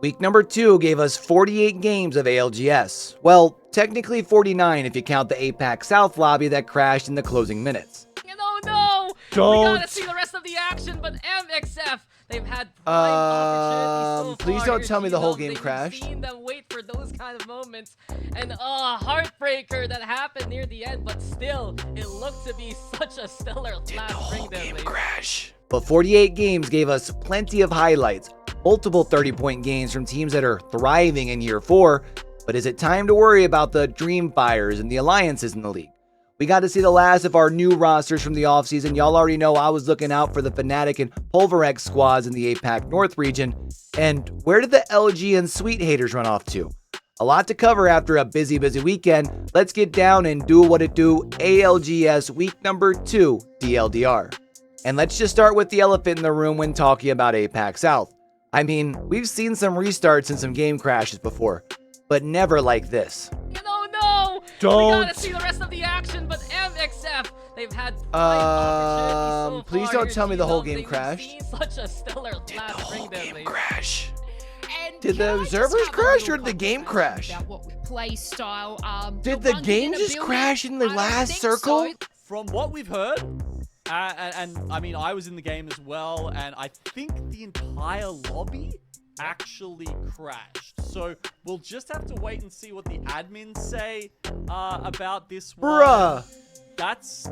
Week number 2 gave us 48 games of ALGS. Well, technically 49 if you count the APAC South lobby that crashed in the closing minutes. Oh no! Don't. We gotta see the rest of the action, but MXF, they've had prime opportunities so please far don't here, tell me the whole G-Dubs. game crashed. We've seen them wait for those kind of moments, and heartbreaker that happened near the end, but still, it looked to be such a stellar last ring there. Crash. But 48 games gave us plenty of highlights, multiple 30-point games from teams that are thriving in year 4. But is it time to worry about the DreamFires and the alliances in the league? We got to see the last of our new rosters from the offseason. Y'all already know I was looking out for the Fnatic and Pulverex squads in the APAC North region. And where did the LG and Sweet haters run off to? A lot to cover after a busy weekend. Let's get down and do what it do. ALGS week number 2 TLDR. And let's just start with the elephant in the room when talking about APAC South. I mean, we've seen some restarts and some game crashes before, but never like this. Oh no! Don't. We gotta see the rest of the action, but MXF, they've had prime opportunities so please far don't here, tell me the whole G-Dubs. game crashed. They've seen such a stellar last ring there, baby. Crash? And Did can the I just servers have a crash little or did the game conversation crash? about what play style, Did you're the bunking game in a just building? crash in the I don't last think circle? so. From what we've heard, and I mean, I was in the game as well, and I think the entire lobby actually crashed. So we'll just have to wait and see what the admins say about this one. Bruh. That's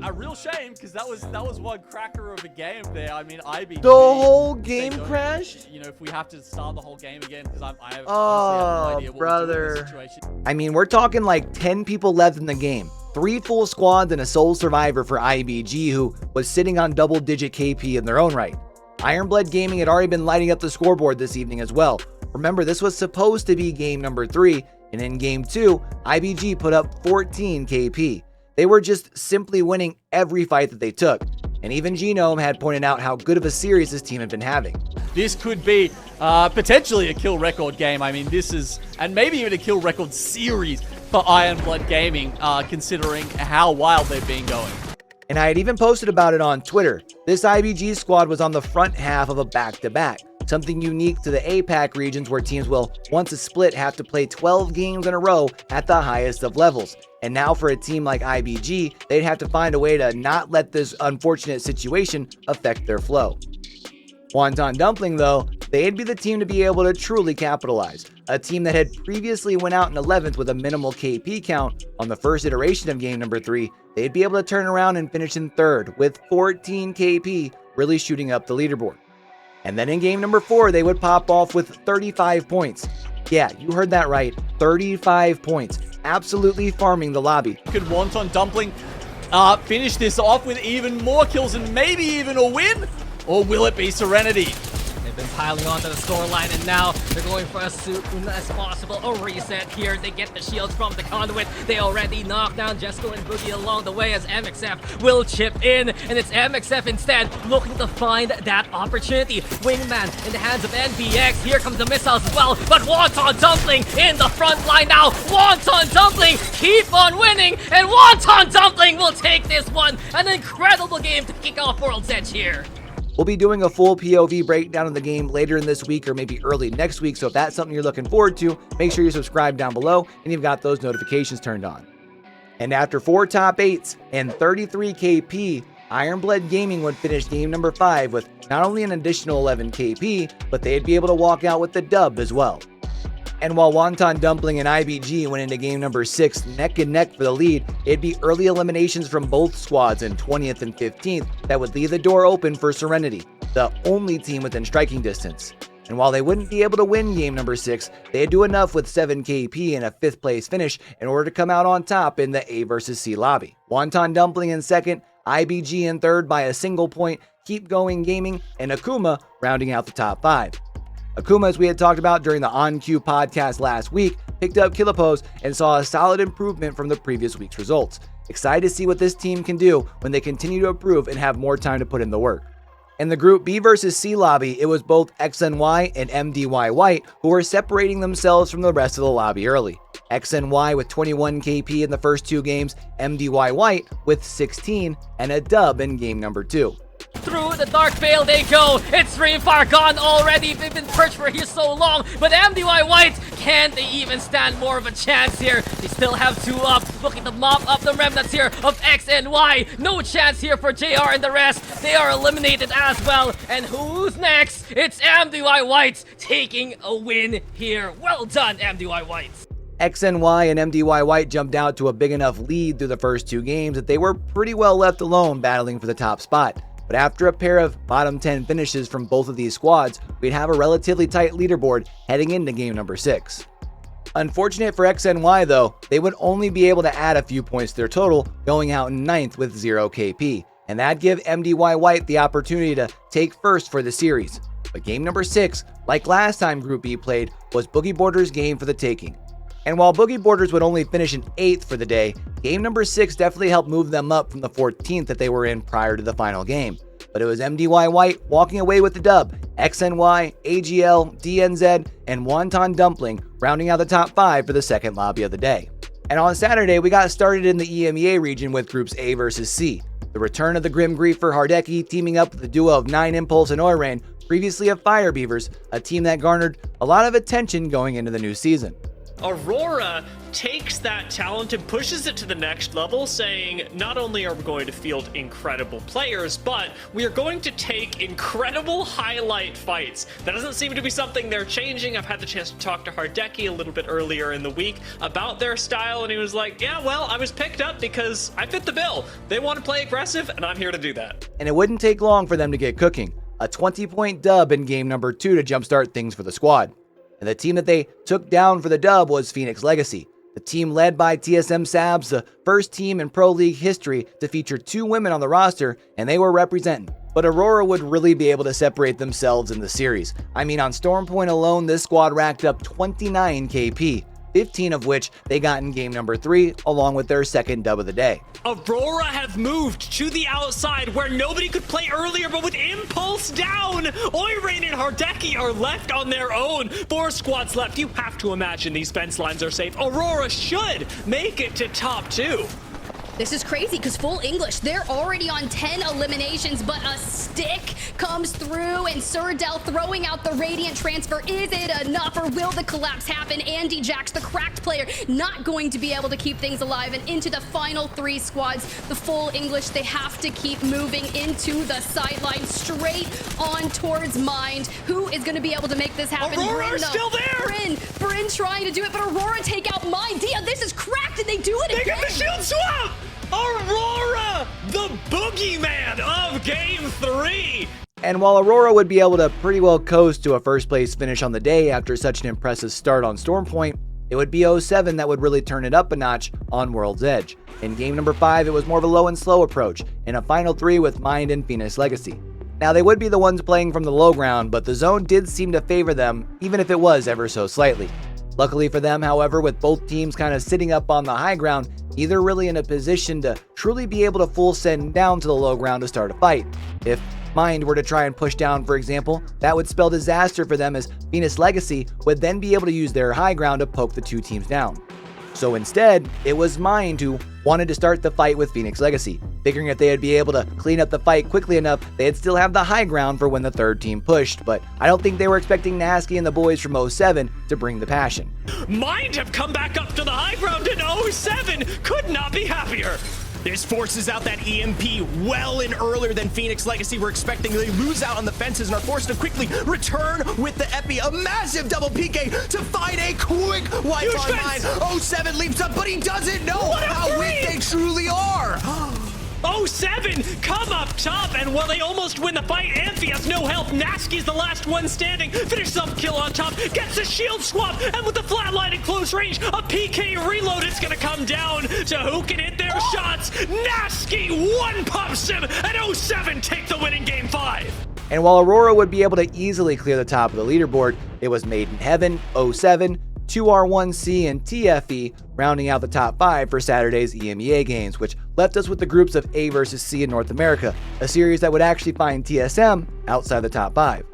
a real shame because that was one cracker of a game there. I mean, IBG. The whole they game don't- crashed? You know, if we have to start the whole game again, because I honestly have Oh, no idea what brother. we're doing in this situation. I mean, we're talking like 10 people left in the game. 3 full squads and a sole survivor for IBG who was sitting on double-digit KP in their own right. Ironblood Gaming had already been lighting up the scoreboard this evening as well. Remember, this was supposed to be game number 3, and in game 2, IBG put up 14 KP. They were just simply winning every fight that they took. And even Genome had pointed out how good of a series this team had been having. This could be potentially a kill record game. I mean, this is, and maybe even a kill record series for Ironblood Gaming, considering how wild they've been going. And I had even posted about it on Twitter. This IBG squad was on the front half of a back-to-back, something unique to the APAC regions where teams will, once a split, have to play 12 games in a row at the highest of levels. And now for a team like IBG, they'd have to find a way to not let this unfortunate situation affect their flow. Wonton Dumpling, though, they'd be the team to be able to truly capitalize. A team that had previously went out in 11th with a minimal KP count on the first iteration of game number 3, they'd be able to turn around and finish in 3rd with 14 KP, really shooting up the leaderboard. And then in game number 4, they would pop off with 35 points. Yeah, you heard that right, 35 points. Absolutely farming the lobby. Could Wonton Dumpling finish this off with even more kills and maybe even a win? Or will it be Serenity? They've been piling onto the scoreline, and now they're going for as soon as possible a reset here. They get the shields from the conduit. They already knocked down Jesco and Boogie along the way as MXF will chip in, and it's MXF instead looking to find that opportunity. Wingman in the hands of NBX. Here comes the missiles as well, but Wonton Dumpling in the front line now. Wonton Dumpling keep on winning, and Wonton Dumpling will take this one. An incredible game to kick off World's Edge here. We'll be doing a full POV breakdown of the game later in this week or maybe early next week, so if that's something you're looking forward to, make sure you subscribe down below and you've got those notifications turned on. And after 4 top 8s and 33 KP, Ironblood Gaming would finish game number 5 with not only an additional 11 KP, but they'd be able to walk out with the dub as well. And while Wonton Dumpling and IBG went into game number 6 neck and neck for the lead, it'd be early eliminations from both squads in 20th and 15th that would leave the door open for Serenity, the only team within striking distance. And while they wouldn't be able to win game number 6, they'd do enough with 7 KP and a 5th place finish in order to come out on top in the A vs C lobby. Wonton Dumpling in 2nd, IBG in 3rd by a single point, Keep Going Gaming, and Akuma rounding out the top 5. Akuma, as we had talked about during the On Cue podcast last week, picked up Killapose and saw a solid improvement from the previous week's results. Excited to see what this team can do when they continue to improve and have more time to put in the work. In the Group B vs C lobby, it was both XNY and MDY White who were separating themselves from the rest of the lobby early. XNY with 21 KP in the first 2 games, MDY White with 16 and a dub in game number 2. Through the dark veil they go. It's DreamFire gone already. They've been perched for here so long, but MDY White, can't they even stand more of a chance here? They still have 2 up, looking to mop up the remnants here of X and Y. No chance here for JR and the rest. They are eliminated as well. And who's next? It's MDY White taking a win here. Well done, MDY White. XNY and MDY White jumped out to a big enough lead through the first 2 games that they were pretty well left alone battling for the top spot. But after a pair of bottom 10 finishes from both of these squads, we'd have a relatively tight leaderboard heading into game number 6. Unfortunate for XNY though, they would only be able to add a few points to their total, going out in 9th with 0 KP, and that'd give MDY White the opportunity to take first for the series. But game number 6, like last time Group B played, was Boogie Boarders' game for the taking. And while Boogie Boarders would only finish in 8th for the day, game number 6 definitely helped move them up from the 14th that they were in prior to the final game. But it was MDY White walking away with the dub, XNY, AGL, DNZ, and Wonton Dumpling rounding out the top 5 for the second lobby of the day. And on Saturday, we got started in the EMEA region with groups A versus C. The return of the Grim Griefer Hardeki teaming up with the duo of 9 Impulse and Oirain, previously of Fire Beavers, a team that garnered a lot of attention going into the new season. Aurora takes that talent and pushes it to the next level, saying not only are we going to field incredible players, but we are going to take incredible highlight fights. That doesn't seem to be something they're changing. I've had the chance to talk to Hardeki a little bit earlier in the week about their style, and he was like, yeah, well, I was picked up because I fit the bill. They want to play aggressive, and I'm here to do that. And it wouldn't take long for them to get cooking. A 20-point dub in game number 2 to jumpstart things for the squad. And the team that they took down for the dub was Phoenix Legacy, the team led by TSM Sabs, the first team in Pro League history to feature 2 women on the roster, and they were representing. But Aurora would really be able to separate themselves in the series. I mean, on Storm Point alone, this squad racked up 29 KP, 15 of which they got in game number 3, along with their second dub of the day. Aurora have moved to the outside where nobody could play earlier, but with Impulse down, Oirain and Hardeki are left on their own. 4 squads left. You have to imagine these fence lines are safe. Aurora should make it to top 2. This is crazy because full English, they're already on 10 eliminations, but a stick comes through and Surdell throwing out the Radiant transfer. Is it enough or will the collapse happen? Andy Jax, the cracked player, not going to be able to keep things alive, and into the final 3 squads. The full English, they have to keep moving into the sideline, straight on towards Mind. Who is going to be able to make this happen? Aurora's still there! Bryn trying to do it, but Aurora take out Mind. Dia, this is cracked, and they do it They again. get the shield swap! Aurora, the boogeyman of game 3. And while Aurora would be able to pretty well coast to a first place finish on the day after such an impressive start on Storm Point, it would be 07 that would really turn it up a notch on World's Edge. In game number 5, it was more of a low and slow approach, in a final 3 with Mind and Phoenix Legacy. Now, they would be the ones playing from the low ground, but the zone did seem to favor them, even if it was ever so slightly. Luckily for them, however, with both teams kind of sitting up on the high ground, neither really in a position to truly be able to full send down to the low ground to start a fight. If Mind were to try and push down, for example, that would spell disaster for them, as Phoenix Legacy would then be able to use their high ground to poke the 2 teams down. So instead, it was Mind who wanted to start the fight with Phoenix Legacy, figuring if they'd be able to clean up the fight quickly enough, they'd still have the high ground for when the 3rd team pushed, but I don't think they were expecting Nasky and the boys from 07 to bring the passion. Mind have come back up to the high ground in 07. Could not be happier. This forces out that EMP well and earlier than Phoenix Legacy were expecting. They lose out on the fences and are forced to quickly return with the Epi. A massive double PK to find a quick wipe Huge on fence. Mind. 07 leaps up, but he doesn't know how weak they truly are. 07 come up top, and while they almost win the fight, Amphi has no help. Nasky's the last one standing. Finishes up kill on top, gets a shield swap, and with the flatline in close range, a PK reload. It's gonna come down to who can hit their shots. Nasky one pumps him, and 07 take the win in game 5. And while Aurora would be able to easily clear the top of the leaderboard, it was Made in Heaven, 07, 2R1C, and TFE rounding out the top 5 for Saturday's EMEA games, which left us with the groups of A versus C in North America, a series that would actually find TSM outside the top 5.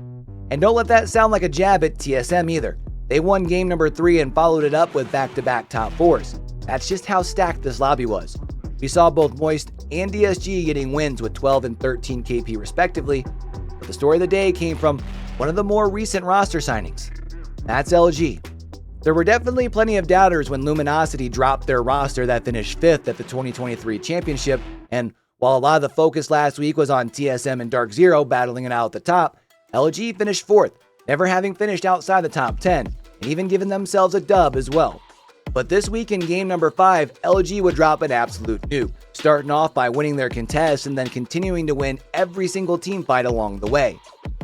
And don't let that sound like a jab at TSM either. They won game number 3 and followed it up with back-to-back top 4s. That's just how stacked this lobby was. We saw both Moist and DSG getting wins with 12 and 13 KP respectively, but the story of the day came from one of the more recent roster signings. That's LG. There were definitely plenty of doubters when Luminosity dropped their roster that finished 5th at the 2023 championship, and while a lot of the focus last week was on TSM and Dark Zero battling it out at the top, LG finished 4th, never having finished outside the top 10, and even given themselves a dub as well. But this week in game number 5, LG would drop an absolute nuke, starting off by winning their contest and then continuing to win every single team fight along the way.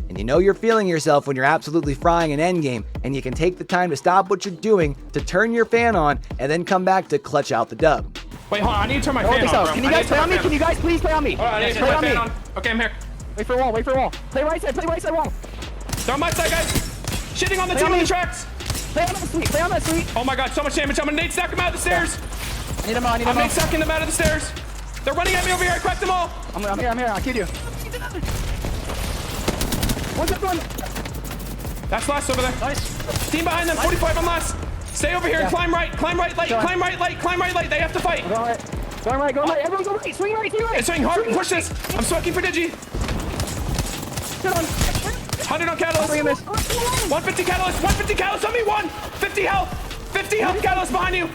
And you know you're feeling yourself when you're absolutely frying an endgame and you can take the time to stop what you're doing to turn your fan on and then come back to clutch out the dub. Wait, hold on. I need to turn my fan on, bro. Can you guys play on me? Can you guys please play on me? Hold on, I need to turn my fan on. Okay, I'm here. Wait for a wall, wait for a wall. Play right side wall. They're on my side, guys. Shitting on the team on the tracks. Play on that suite. Oh my god, so much damage. I'm gonna nade stack them out of the stairs. I need him out, I'm nade stacking them out of the stairs. They're running at me over here. I cracked them all. I'm here. I'll kill you. What's that one? That's last over there. Nice. Team behind them, 45 on last. Stay over here and climb right light. They have to fight. Go right. Everyone go right. Swing right. It's swing hard. Push this. I'm smoking for Digi. Get on. 100 on Catalyst. 150 Catalyst on me. 50 health. 50 health Catalyst behind you.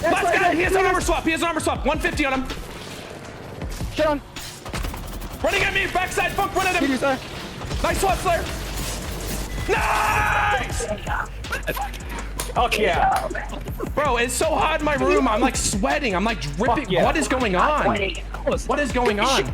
Last guy. He has an armor swap. 150 on him. Get on. Running at me. Backside. Funk. Run at him. Kill you, sir. Nice swap, Slayer. Nice! Oh yeah. Bro, it's so hot in my room. I'm like sweating. I'm like dripping. Yeah. What is going on? What is going on?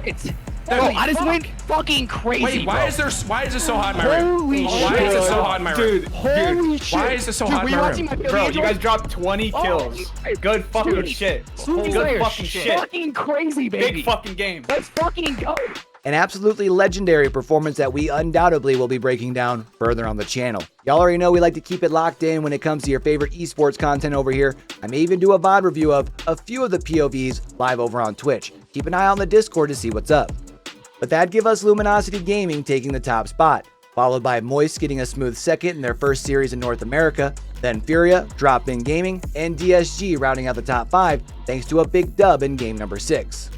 Bro, I just went fucking crazy. Wait, why is it so hot in my room? Holy Why is it so hot in my room? Holy shit. Why is it so hot in my room? Bro, you guys dropped 20 kills. Good fucking shit. Good fucking shit. Fucking crazy, baby. Big fucking game. Let's fucking go. An absolutely legendary performance that we undoubtedly will be breaking down further on the channel. Y'all already know we like to keep it locked in when it comes to your favorite esports content over here. I may even do a VOD review of a few of the POVs live over on Twitch. Keep an eye on the Discord to see what's up. But that'd give us Luminosity Gaming taking the top spot, followed by Moist getting a smooth second in their first series in North America, then Furia, Drop In Gaming, and DSG rounding out the top 5 thanks to a big dub in game number 6.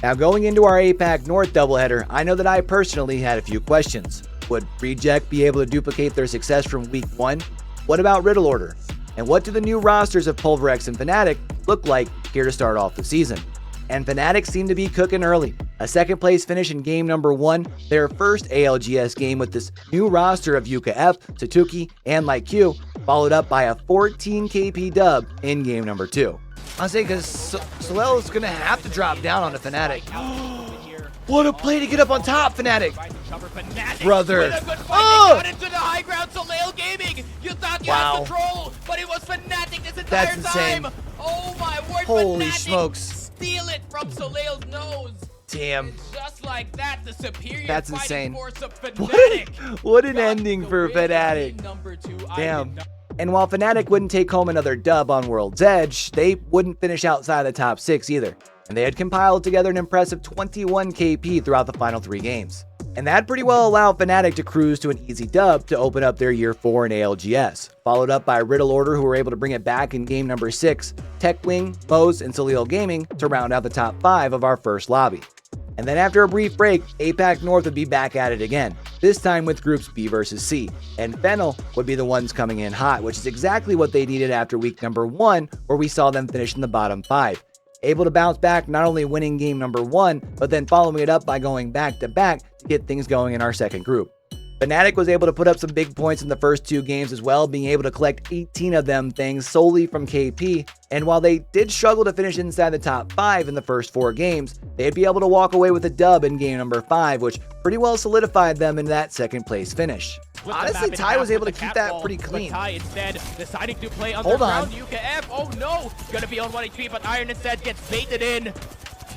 Now going into our APAC North doubleheader, I know that I personally had a few questions. Would Reject be able to duplicate their success from week 1? What about Riddle Order? And what do the new rosters of Pulverex and Fnatic look like here to start off the season? And Fnatic seem to be cooking early. A second place finish in game number 1, their first ALGS game with this new roster of Wk2, Satuki, and YoBoyCue, followed up by a 14 KP dub in game number 2. I'll say because Solel is going to have to drop down on the Fnatic. What a play to get up on top, Fnatic. Brother. Oh! Got into the high ground, Solel Gaming. You thought you Wow. had control, but it was Fnatic this entire That's insane. time. Oh my word, Holy Fnatic smokes. steal it from Solel's nose. Damn. And just like that, the superior That's fighting insane. force of Fnatic. What an got ending the for win Fnatic. in number 2. Damn. And while Fnatic wouldn't take home another dub on World's Edge, they wouldn't finish outside the top 6 either. And they had compiled together an impressive 21 KP throughout the final 3 games. And that pretty well allowed Fnatic to cruise to an easy dub to open up their year 4 in ALGS, followed up by Riddle Order, who were able to bring it back in game number 6, TechWing, Bose, and Solel Gaming to round out the top 5 of our first lobby. And then after a brief break, APAC North would be back at it again, this time with groups B versus C, and Fennel would be the ones coming in hot, which is exactly what they needed after week number 1, where we saw them finish in the bottom 5. Able to bounce back, not only winning game number 1, but then following it up by going back-to-back to get things going in our second group. Fnatic was able to put up some big points in the first 2 games as well, being able to collect 18 of them things solely from KP, and while they did struggle to finish inside the top 5 in the first 4 games, they'd be able to walk away with a dub in game number 5, which pretty well solidified them in that second place finish. Honestly, Ty was able to keep that pretty clean. Ty instead deciding to play Hold on. underground. Wk2, oh no, gonna be on 1 HP, but Iron instead gets baited in.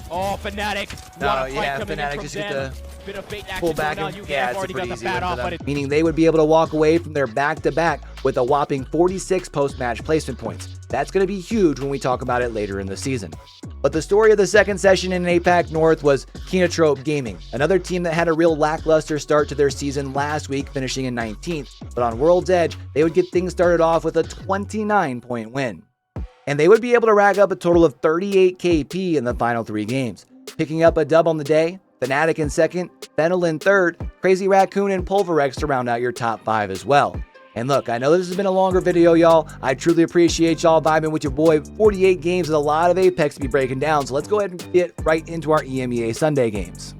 Oh, Fnatic. No, What a fight yeah, coming in Fnatic from just get them. the Bit of bait pull action back. going on. And, Wk2 yeah, it's a already pretty got the easy bat win for off, but them. Meaning they would be able to walk away from their back-to-back with a whopping 46 post-match placement points. That's going to be huge when we talk about it later in the season. But the story of the second session in APAC North was Optic Gaming, another team that had a real lackluster start to their season last week, finishing in 19th, but on World's Edge, they would get things started off with a 29-point win. And they would be able to rack up a total of 38 KP in the final 3 games. Picking up a dub on the day, Fnatic in second, Fennel in third, Crazy Raccoon and Pulverex to round out your top 5 as well. And look, I know this has been a longer video, y'all. I truly appreciate y'all vibing with your boy. 48 games with a lot of Apex to be breaking down, so let's go ahead and get right into our EMEA Sunday games.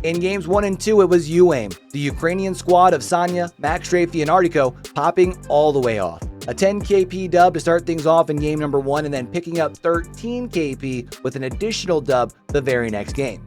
In games 1 and 2, it was UAIM, the Ukrainian squad of Sanya, Max Strafey, and Artico popping all the way off. A 10 KP dub to start things off in game number 1, and then picking up 13 KP with an additional dub the very next game.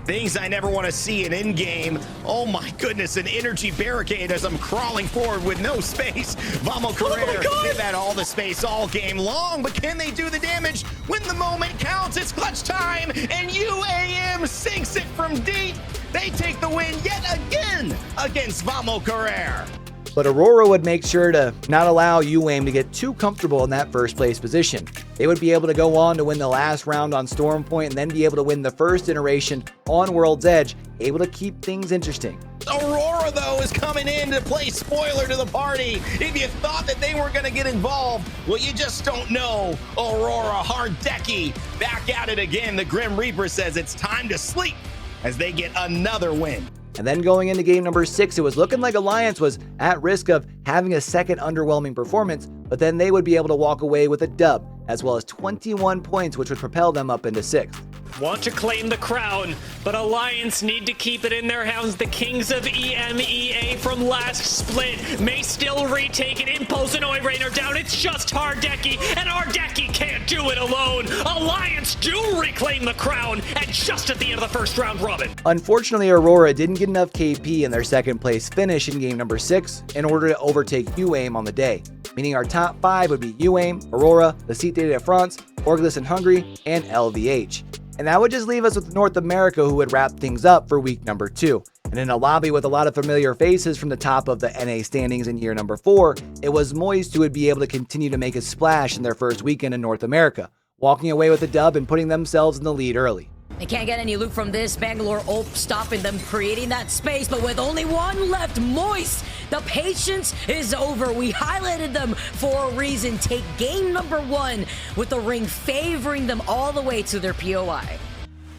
Things I never want to see in in-game. Oh my goodness, an energy barricade as I'm crawling forward with no space. Vamo Carrera, they've had all the space all game long, but can they do the damage when the moment counts? It's clutch time, and UAM sinks it from deep. They take the win yet again against Vamo Carrera. But Aurora would make sure to not allow UAIM to get too comfortable in that first place position. They would be able to go on to win the last round on Storm Point and then be able to win the first iteration on World's Edge, able to keep things interesting. Aurora, though, is coming in to play spoiler to the party. If you thought that they weren't going to get involved, well, you just don't know. Aurora Hardecki back at it again. The Grim Reaper says it's time to sleep as they get another win. And then going into game number 6, it was looking like Alliance was at risk of having a second underwhelming performance, but then they would be able to walk away with a dub, as well as 21 points, which would propel them up into 6th. Want to claim the crown, but Alliance need to keep it in their hands. The kings of EMEA from last split may still retake it. Impulse and Oirain down. It's just Hardecki, and Hardecki can't do it alone. Alliance do reclaim the crown, and just at the end of the first round robin. Unfortunately, Aurora didn't get enough KP in their second place finish in game number 6 in order to overtake UAIM on the day, meaning our top 5 would be UAIM, Aurora, the Cité de France, Orglis in Hungary, and LVH. And that would just leave us with North America, who would wrap things up for week number 2. And in a lobby with a lot of familiar faces from the top of the NA standings in year number 4, it was Moist who would be able to continue to make a splash in their first weekend in North America, walking away with a dub and putting themselves in the lead early. They can't get any loot from this. Bangalore ult stopping them, creating that space, but with only one left, Moist, the patience is over. We highlighted them for a reason. Take game number 1 with the ring favoring them all the way to their POI.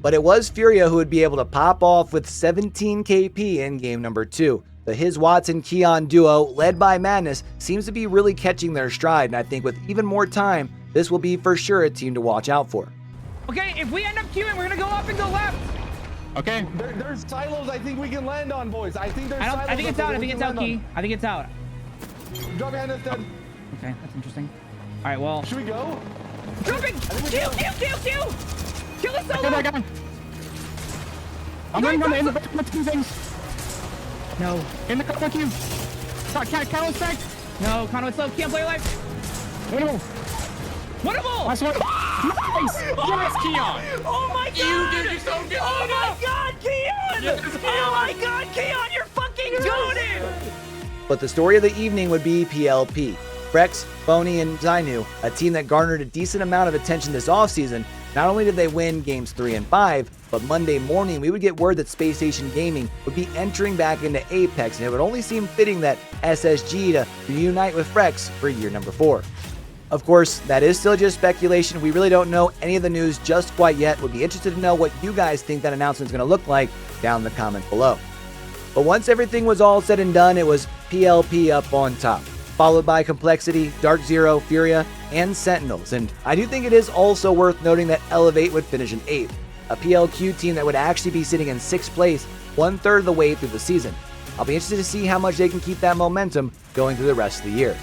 But it was Furia who would be able to pop off with 17 KP in game number 2. The His Watson Keon duo, led by Madness, seems to be really catching their stride, and I think with even more time, this will be for sure a team to watch out for. Okay, if we end up queuing, we're gonna go up and go left. Okay. There's silos I think we can land on, boys. I think there's silos. I think it's out. I think it's out, Key. I think it's out. Drop behind us, dead. Okay, that's interesting. All right, well. Should we go? Dropping! Kill! Kill the solo! I got him. I'm running in the back of two things. No. In the cover queue. Catalyst back. No, Conway slow. Can't play life. Winnable. Winnable! Last one. Nice! Yes, Keon! Oh my god! Dude, you're so good! Oh my god, Keon! Yes, Oh my god, Keon, you're fucking goated! But the story of the evening would be PLP. Frex, Phony, and Zainu, a team that garnered a decent amount of attention this offseason. Not only did they win games 3 and 5, but Monday morning we would get word that Spacestation Gaming would be entering back into Apex, and it would only seem fitting that SSG to reunite with Frex for year number 4. Of course, that is still just speculation. We really don't know any of the news just quite yet. Would be interested to know what you guys think that announcement is going to look like down in the comments below. But once everything was all said and done, it was PLP up on top, followed by Complexity, Dark Zero, Furia, and Sentinels. And I do think it is also worth noting that Elevate would finish in 8th, a PLQ team that would actually be sitting in 6th place 1/3 of the way through the season. I'll be interested to see how much they can keep that momentum going through the rest of the year.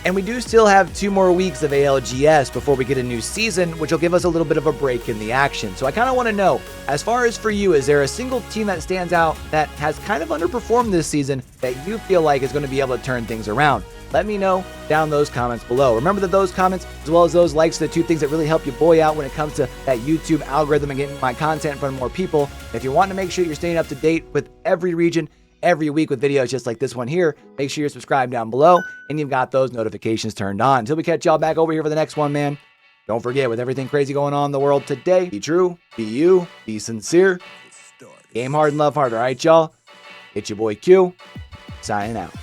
And we do still have 2 more weeks of ALGS before we get a new season, which will give us a little bit of a break in the action. So I kind of want to know, as far as for you, is there a single team that stands out that has kind of underperformed this season that you feel like is going to be able to turn things around? Let me know down those comments below. Remember that those comments, as well as those likes, are the 2 things that really help your boy out when it comes to that YouTube algorithm and getting my content in front of more people. If you're wanting to make sure you're staying up to date with every region, every week with videos just like this one here, make sure you're subscribed down below and you've got those notifications turned on. Until we catch y'all back over here for the next one, man. Don't forget, with everything crazy going on in the world today, be true, be you, be sincere, game hard and love hard. All right, y'all? It's your boy Q, signing out.